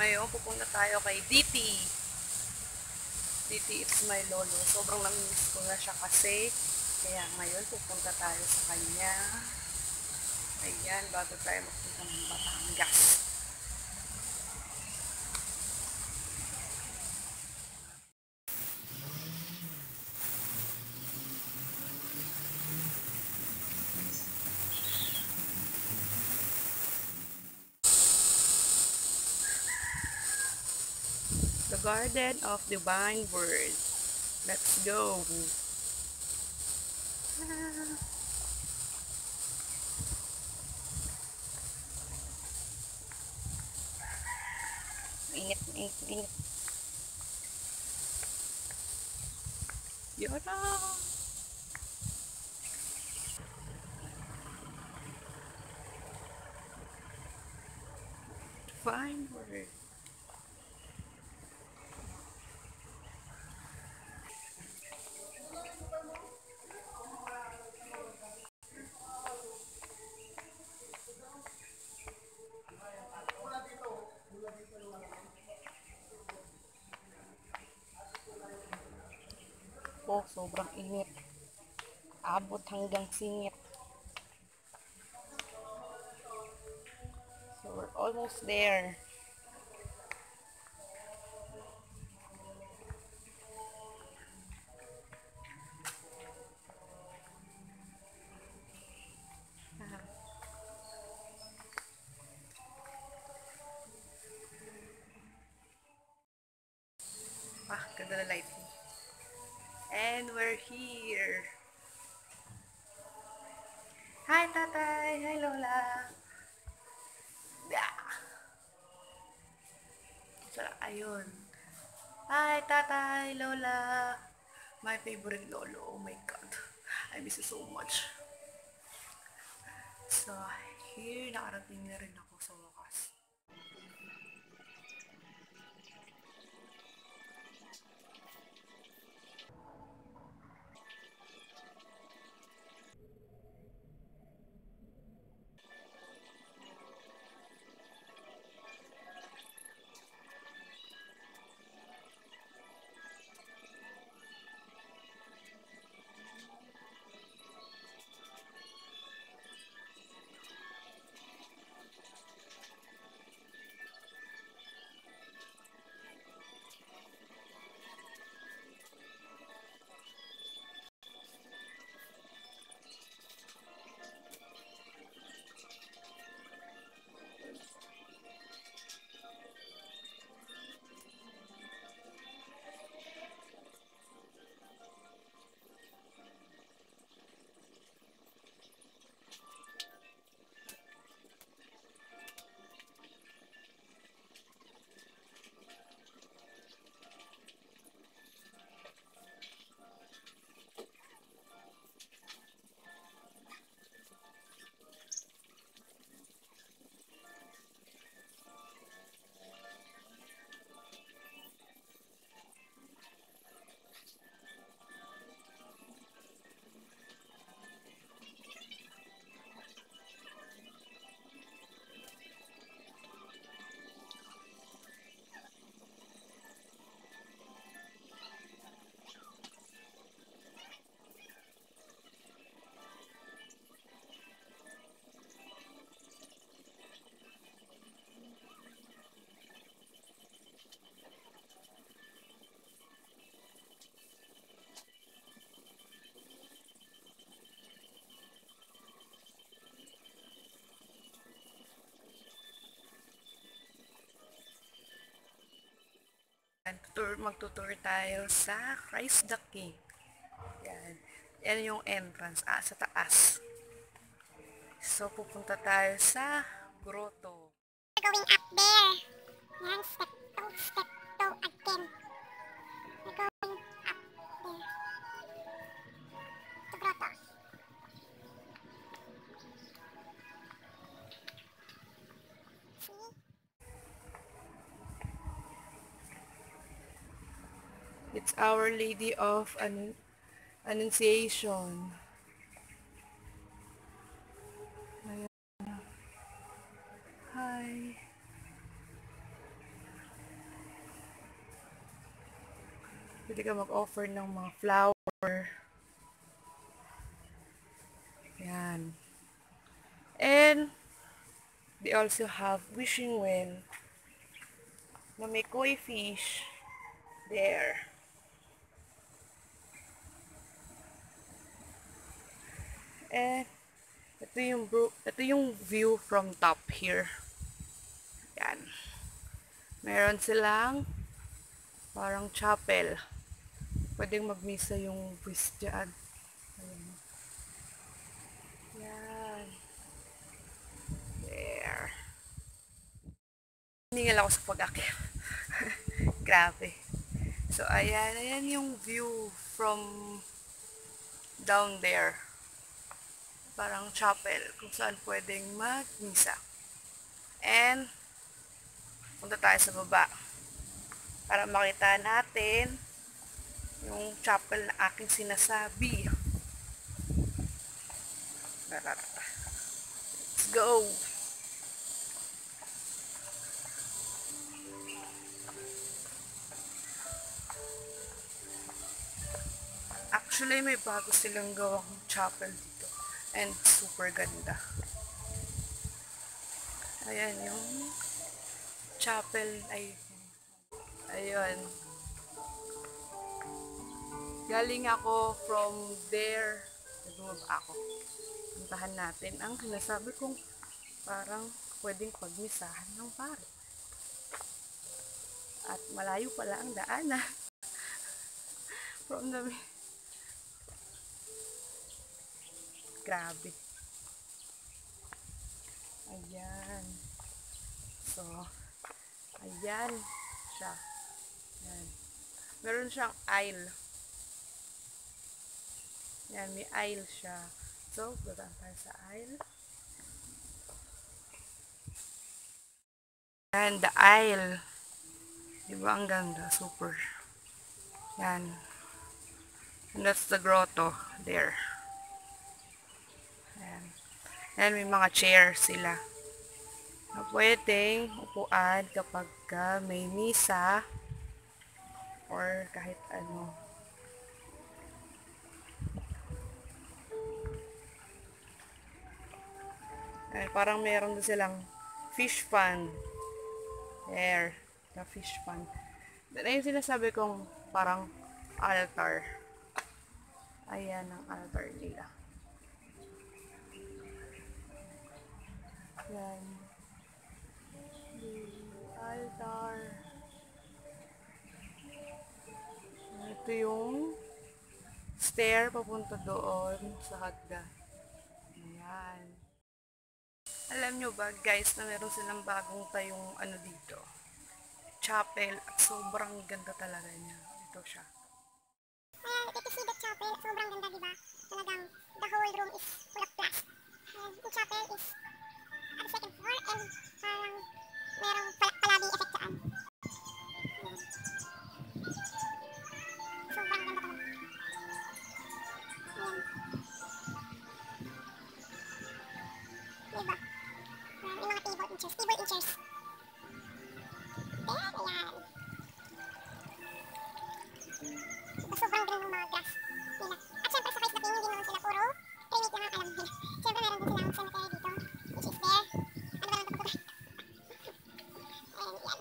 ngayon pupunta tayo kay DT. DT it's my lolo. Sobrang namimiss ko na siya kasi. Kaya ngayon pupunta tayo sa kanya. Ayan, bago tayo magpunta ng Batangas. The Garden of Divine Word. Let's go. Init, init, init. Yara! Divine Word. Oh, sobrang init. Abot hanggang singit. So, we're almost there. Ah, ganda na lighting. And we're here. Hi, tatay. Hi, lola. Yeah. So, ayun. Hi, tatay, lola. My favorite lolo. Oh my God. I miss you so much. So, here, nakarating na rin ako sa wakas. Magtutour tayo sa Christ the King. Yan. Yan yung entrance. Sa taas. So, pupunta tayo sa grotto. We're going up there. Yan, step 2 again. We're going up there. To grotto. See? It's Our Lady of Annunciation. Ayan. Hi. Pwede ka mag-offer ng mga flower. Yan. And, they also have wishing well na may koi fish there. And, ito yung view from top here. Yan. Meron silang parang chapel. Pwedeng magmisa yung priest dyan. Ayan. Yan. There. Hiningal ako sa pag-akyat. Grabe. So, ayan. Ayan yung view from down there. Parang chapel kung saan pwedeng magmisa. And, punta tayo sa baba para makita natin yung chapel na aking sinasabi. Let's go! Actually, may bago silang gawang chapel dito. And super ganda. Ayan yung chapel ay ayun. Galing ako from there. Nagumaba ako. Puntahan natin ang sinasabi kong parang pwedeng pagmisahan ng pare. At malayo pala ang daanan. From the grabe. Ayan. So, ayan siya. Ayan. Meron siyang aisle. Ayan, may aisle siya. So, dadaan tayo sa aisle. Ayan, the aisle. Diba ang ganda? Super. Ayan. And that's the grotto there. Ayan, may mga chair sila na pwedeng upuan kapag may misa or kahit ano. Ayan, parang meron din silang fish pond. There, the fish pond. Then, ayun sinasabi kong parang altar. Ayan ang altar nila. Yan. Altar. Ito yung stair papunta doon sa hagdan. Ayan. Alam nyo ba guys na meron silang bagong tayong ano dito? Chapel at sobrang ganda talaga niya. Ito siya. If you see the chapel, sobrang ganda, diba? Talagang the whole room is full of glass. The chapel is at the second floor and parang merong palabi effect saan. Sobrang ganda talaga. Ayan. Diba? May mga table and chairs. Table and chairs. Ayan, ayan. Diba, sobrang ganda ng mga glass nila. At syempre sa Christ the King, hindi naman sila puro trinity lang ang alam nila. Syempre meron din silang cemetery dito, which is there. Ano ba lang ito pagkakas? Ayan, yan.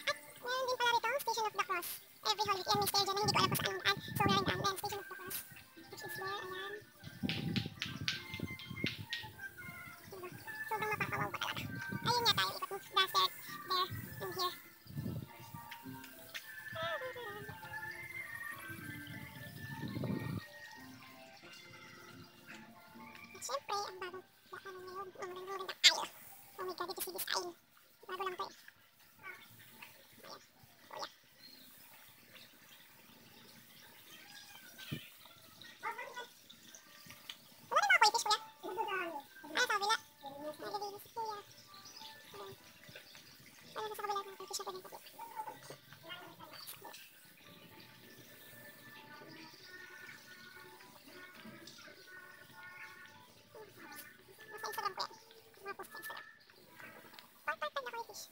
At meron din pala rito, Station of the Cross. Every Holy Week, yan may stair dyan, hindi ko alam kung saan ang daan. So meron daan, then Station of the Cross, which is there, ayan. Diba? Sobrang mapakawaw ba talaga? Ayun nga tayo, ikot mo. The stair, there, and here. Siyempre, ang bagong daan ngayon, ang magandang aisle. Oh my god, did you see this aisle? Bago lang to eh. Ayan, kuya. Wala rin mga koi fish, kuya? Ay, sa kabila. Nagalinis si kuya. Ayan. Ayun, sa kabila mga koi fish na pwedeng kapit. Nasa Instagram ko yan. Mga post sa Instagram. Part-part na koi fish.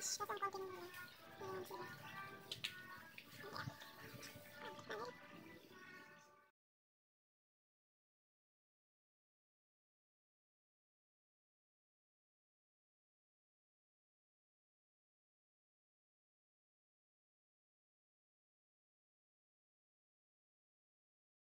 finish. Kaso ang konti nila. Ayan sila.